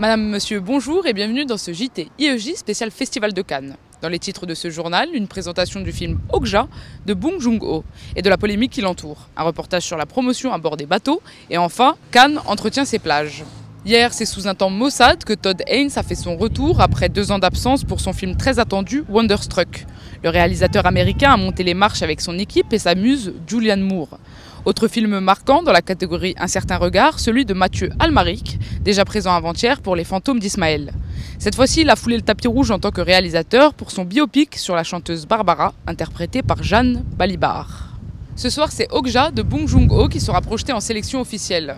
Madame, Monsieur, bonjour et bienvenue dans ce JT IEJ spécial Festival de Cannes. Dans les titres de ce journal, une présentation du film Okja de Bong Joon-ho et de la polémique qui l'entoure. Un reportage sur la promotion à bord des bateaux et enfin, Cannes entretient ses plages. Hier, c'est sous un temps maussade que Todd Haynes a fait son retour après 2 ans d'absence pour son film très attendu Wonderstruck. Le réalisateur américain a monté les marches avec son équipe et sa muse Julianne Moore. Autre film marquant dans la catégorie Un certain regard, celui de Mathieu Amalric, déjà présent avant-hier pour Les fantômes d'Ismaël. Cette fois-ci, il a foulé le tapis rouge en tant que réalisateur pour son biopic sur la chanteuse Barbara, interprétée par Jeanne Balibar. Ce soir, c'est Okja de Bong Joon-ho qui sera projeté en sélection officielle.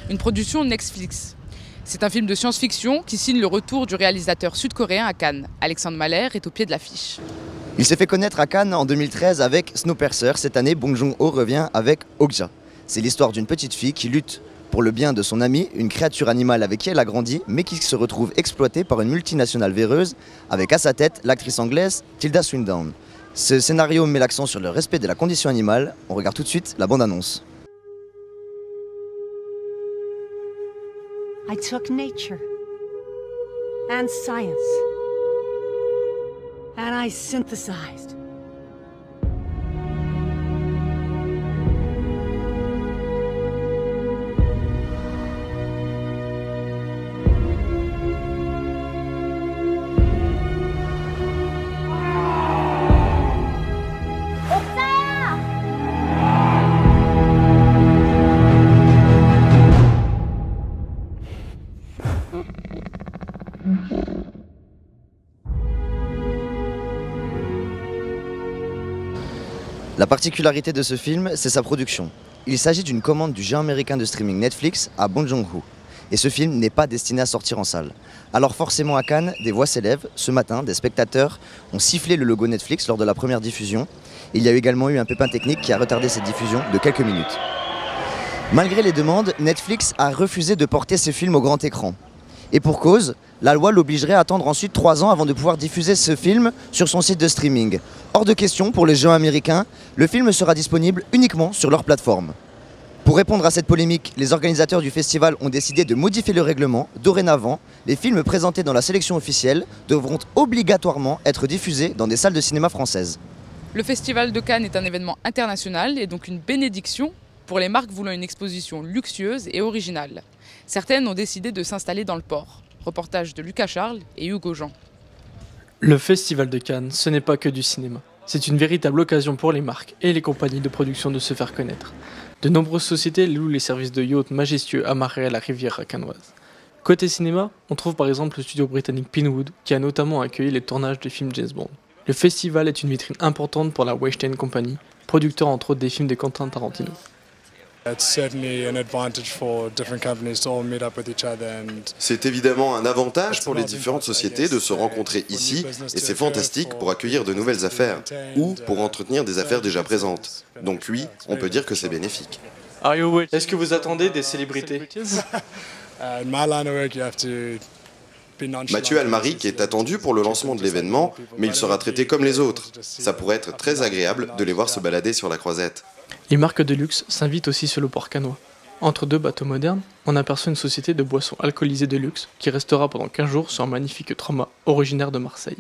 Une production Netflix. C'est un film de science-fiction qui signe le retour du réalisateur sud-coréen à Cannes. Alexandre Mahler est au pied de l'affiche. Il s'est fait connaître à Cannes en 2013 avec Snowpiercer. Cette année, Bong Joon-ho revient avec Okja. C'est l'histoire d'une petite fille qui lutte pour le bien de son amie, une créature animale avec qui elle a grandi, mais qui se retrouve exploitée par une multinationale véreuse, avec à sa tête l'actrice anglaise Tilda Swinton. Ce scénario met l'accent sur le respect de la condition animale. On regarde tout de suite la bande-annonce. I took nature and science and I synthesized. La particularité de ce film, c'est sa production. Il s'agit d'une commande du géant américain de streaming Netflix à Bong Joon-ho. Et ce film n'est pas destiné à sortir en salle. Alors forcément à Cannes, des voix s'élèvent. Ce matin, des spectateurs ont sifflé le logo Netflix lors de la première diffusion. Il y a également eu un pépin technique qui a retardé cette diffusion de quelques minutes. Malgré les demandes, Netflix a refusé de porter ce film au grand écran. Et pour cause, la loi l'obligerait à attendre ensuite 3 ans avant de pouvoir diffuser ce film sur son site de streaming. Hors de question pour les géants américains, le film sera disponible uniquement sur leur plateforme. Pour répondre à cette polémique, les organisateurs du festival ont décidé de modifier le règlement. Dorénavant, les films présentés dans la sélection officielle devront obligatoirement être diffusés dans des salles de cinéma françaises. Le Festival de Cannes est un événement international et donc une bénédiction pour les marques voulant une exposition luxueuse et originale. Certaines ont décidé de s'installer dans le port. Reportage de Lucas Charles et Hugo Jean. Le Festival de Cannes, ce n'est pas que du cinéma. C'est une véritable occasion pour les marques et les compagnies de production de se faire connaître. De nombreuses sociétés louent les services de yachts majestueux amarrés à la rivière cannoise. Côté cinéma, on trouve par exemple le studio britannique Pinewood, qui a notamment accueilli les tournages de films James Bond. Le festival est une vitrine importante pour la Weinstein Company, producteur entre autres des films de Quentin Tarantino. C'est évidemment un avantage pour les différentes sociétés de se rencontrer ici et c'est fantastique pour accueillir de nouvelles affaires ou pour entretenir des affaires déjà présentes. Donc oui, on peut dire que c'est bénéfique. Est-ce que vous attendez des célébrités? Mathieu Amalric est attendu pour le lancement de l'événement, mais il sera traité comme les autres. Ça pourrait être très agréable de les voir se balader sur la croisette. Les marques de luxe s'invitent aussi sur le port cannois. Entre 2 bateaux modernes, on aperçoit une société de boissons alcoolisées de luxe qui restera pendant 15 jours sur un magnifique trauma originaire de Marseille.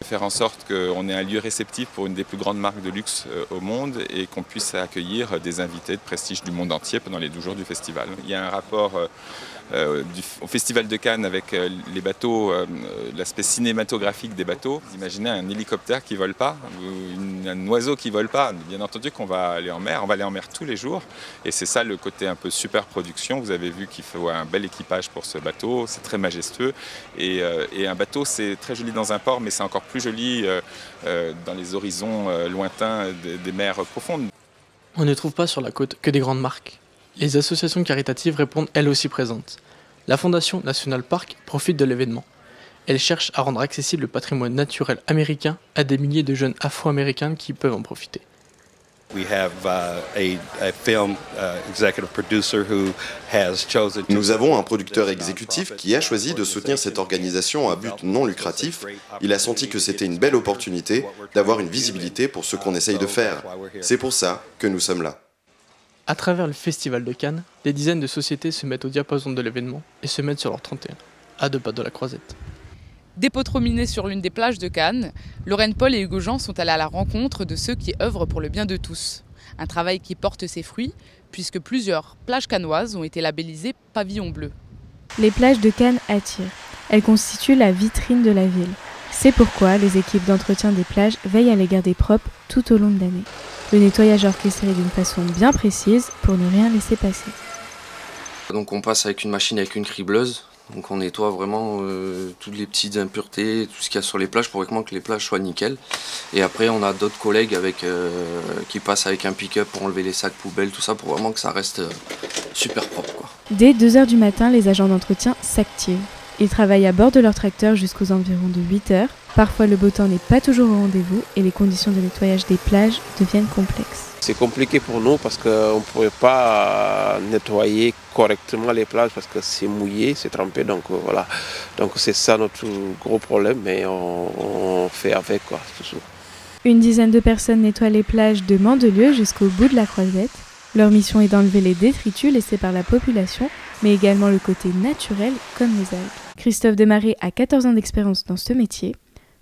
Faire en sorte qu'on ait un lieu réceptif pour une des plus grandes marques de luxe au monde et qu'on puisse accueillir des invités de prestige du monde entier pendant les 12 jours du festival. Il y a un rapport au Festival de Cannes avec les bateaux, l'aspect cinématographique des bateaux. Imaginez un hélicoptère qui ne vole pas, ou un oiseau qui ne vole pas. Bien entendu qu'on va aller en mer, on va aller en mer tous les jours. Et c'est ça le côté un peu super production. Vous avez vu qu'il faut un bel équipage pour ce bateau, c'est très majestueux. Et un bateau, c'est très joli dans un port, mais c'est encore plus joli dans les horizons lointains des mers profondes. On ne trouve pas sur la côte que des grandes marques. Les associations caritatives répondent elles aussi présentes. La Fondation National Park profite de l'événement. Elle cherche à rendre accessible le patrimoine naturel américain à des milliers de jeunes afro-américains qui peuvent en profiter. Nous avons un producteur exécutif qui a choisi de soutenir cette organisation à but non lucratif. Il a senti que c'était une belle opportunité d'avoir une visibilité pour ce qu'on essaye de faire. C'est pour ça que nous sommes là. À travers le Festival de Cannes, des dizaines de sociétés se mettent au diapason de l'événement et se mettent sur leur 31. à 2 pas de la Croisette. Dépotrominés sur l'une des plages de Cannes, Lorraine Paul et Hugo Jean sont allés à la rencontre de ceux qui œuvrent pour le bien de tous. Un travail qui porte ses fruits, puisque plusieurs plages cannoises ont été labellisées pavillon bleu. Les plages de Cannes attirent. Elles constituent la vitrine de la ville. C'est pourquoi les équipes d'entretien des plages veillent à les garder propres tout au long de l'année. Le nettoyage est orchestré d'une façon bien précise pour ne rien laisser passer. Donc on passe avec une machine avec une cribleuse. Donc on nettoie vraiment toutes les petites impuretés, tout ce qu'il y a sur les plages pour vraiment que les plages soient nickel. Et après on a d'autres collègues qui passent avec un pick-up pour enlever les sacs poubelles, tout ça pour vraiment que ça reste super propre, quoi. Dès 2 h du matin, les agents d'entretien s'activent. Ils travaillent à bord de leur tracteur jusqu'aux environs de 8 h. Parfois le beau temps n'est pas toujours au rendez-vous et les conditions de nettoyage des plages deviennent complexes. C'est compliqué pour nous parce qu'on ne pourrait pas nettoyer correctement les plages parce que c'est mouillé, c'est trempé, donc voilà. Donc c'est ça notre gros problème, mais on fait avec, quoi, toujours. Une dizaine de personnes nettoient les plages de Mandelieu jusqu'au bout de la Croisette. Leur mission est d'enlever les détritus laissés par la population, mais également le côté naturel comme les algues. Christophe Desmarais a 14 ans d'expérience dans ce métier.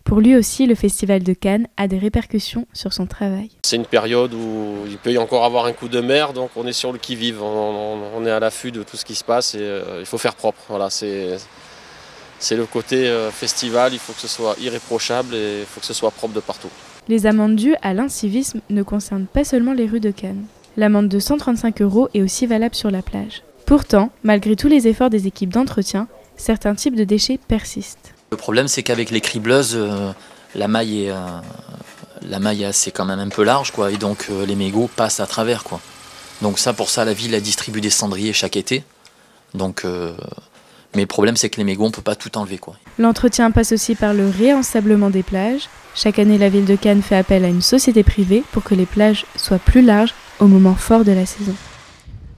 Pour lui aussi, le Festival de Cannes a des répercussions sur son travail. C'est une période où il peut y encore avoir un coup de mer, donc on est sur le qui-vive, on est à l'affût de tout ce qui se passe et il faut faire propre. Voilà, c'est le côté festival, il faut que ce soit irréprochable et il faut que ce soit propre de partout. Les amendes dues à l'incivisme ne concernent pas seulement les rues de Cannes. L'amende de 135 € est aussi valable sur la plage. Pourtant, malgré tous les efforts des équipes d'entretien, certains types de déchets persistent. Le problème, c'est qu'avec les cribleuses, la maille est assez quand même un peu large, quoi, et donc les mégots passent à travers, quoi. Donc ça, pour ça, la ville a distribué des cendriers chaque été. Donc, mais le problème, c'est que les mégots, on ne peut pas tout enlever, quoi. L'entretien passe aussi par le réensablement des plages. Chaque année, la ville de Cannes fait appel à une société privée pour que les plages soient plus larges au moment fort de la saison.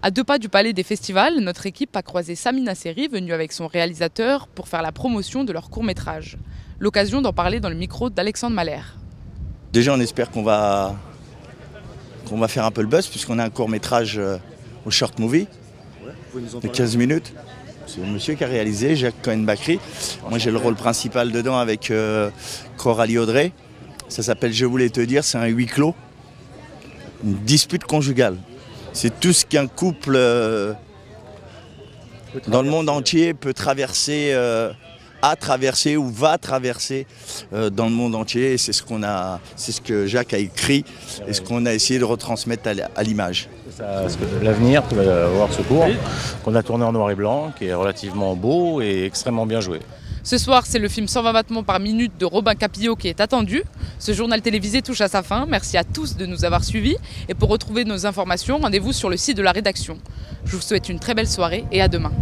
À 2 pas du palais des festivals, notre équipe a croisé Samina Seri, venue avec son réalisateur pour faire la promotion de leur court-métrage. L'occasion d'en parler dans le micro d'Alexandre Mahler. Déjà, on espère qu'on va faire un peu le buzz, puisqu'on a un court-métrage au short movie de 15 minutes. C'est le monsieur qui a réalisé, Jacques Cohen-Bakri. Moi, j'ai le rôle principal dedans avec Coralie Audrey. Ça s'appelle Je voulais te dire, c'est un huis clos, une dispute conjugale. C'est tout ce qu'un couple dans le monde entier peut traverser, a traversé ou va traverser dans le monde entier. C'est ce que Jacques a écrit et ce qu'on a essayé de retransmettre à l'image. L'avenir qui va avoir ce cours, qu'on a tourné en noir et blanc, qui est relativement beau et extrêmement bien joué. Ce soir, c'est le film 120 battements par minute de Robin Capillo qui est attendu. Ce journal télévisé touche à sa fin. Merci à tous de nous avoir suivis. Et pour retrouver nos informations, rendez-vous sur le site de la rédaction. Je vous souhaite une très belle soirée et à demain.